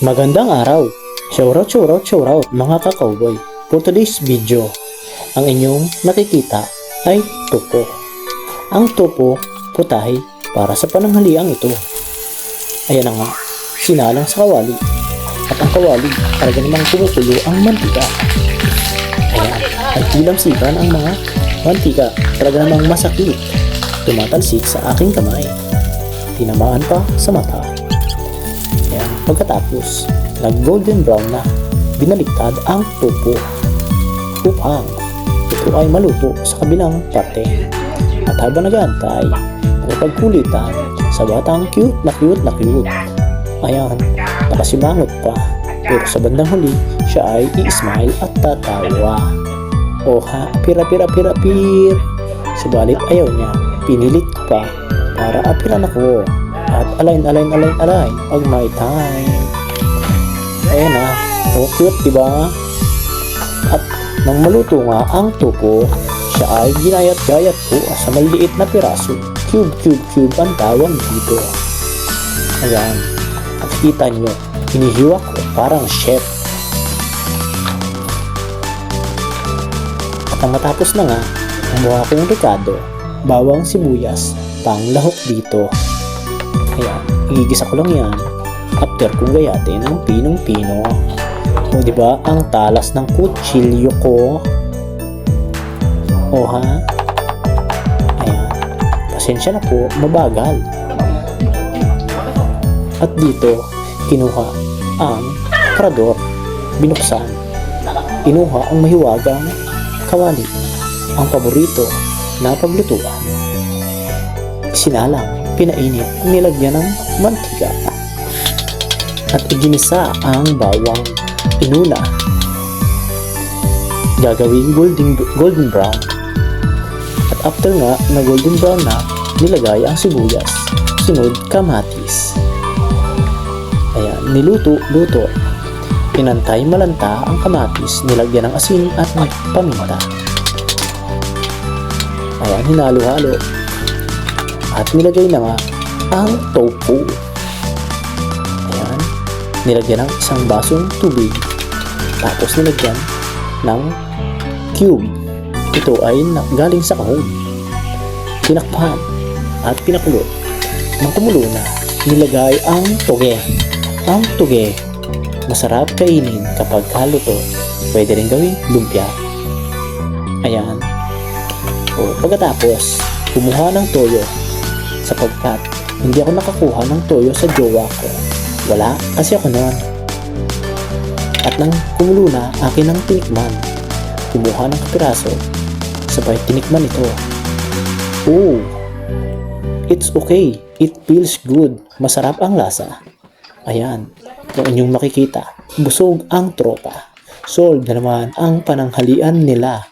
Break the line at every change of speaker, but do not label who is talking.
Magandang araw! Shoutout mga ka-cowboy. For today's video, ang inyong nakikita ay tupo. Ang tupo, putahe para sa pananghaliang ito. Ayan na nga, sinalang sa kawali. At ang kawali, talaga namang kumukulo ang mantika. Ayan, nagtilamsikan ang mga mantika. Talaga namang masakit. Tumatalsik sa aking kamay. Tinamaan pa sa mata. Ayan, pagkatapos, nag-golden brown na, binaliktad ang tupo upang ito ay maluto sa kabilang parte. At habang nag-aantay, nagpagkulitan sa batang cute na cute. Ayan, nakasimangot pa. Pero sa bandang huli, siya ay i-smile at tatawa. Oha, pir. Subalit ayaw niya, pinilit ko pa para apiran ako. At align pag may time. Ayan na, cute diba? At nang maluto nga ang tupo, siya ay ginayat-gayat po sa maliit na piraso. Cube ang tawag dito. Ayan, at kita niyo, hinihiwa ko parang chef. At ang matapos na nga, kumuha kong ricado, bawang sibuyas, panglahok dito. Ayan, igigisa ko lang yan after kong gayatin ng pinong-pino. O diba, ang talas ng kutsilyo ko. O ha? Ayan, pasensya na po, mabagal. At dito, kinuha ang parador, binuksan, kinuha ang mahiwagang kawali, ang paborito na paglutuan. Sinalang, pinainit, nilagyan ng mantika. At iginisa ang bawang, inuna. Gagawing golden brown. At after nga na golden brown na, nilagay ang sibuyas. Sunod, kamatis. Ayan, niluto. Pinantay malanta ang kamatis, nilagyan ng asin at paminta. Ayan, hinalo-halo. At nilagay na nga ang tofu. Ayan, nilagyan ng isang basong tubig. Tapos nilagyan ng cube. Ito ay galing sa kahon. Tinakpan at pinakulo. Nang kumulo na, nilagay ang toge. Ang toge, masarap kainin kapag haluto. Pwede rin gawing lumpia. Ayan. O, pagkatapos, kumuha ng toyo. Sapagkat hindi ako nakakuha ng toyo sa jowa ko. Wala kasi ako noon. At nang kumulo na, akin ang tinikman. Kumuha ng kapiraso. Sabay tinikman ito. Oh, it's okay. It feels good. Masarap ang lasa. Ayan, kung inyong makikita, busog ang tropa. Solved na naman ang pananghalian nila.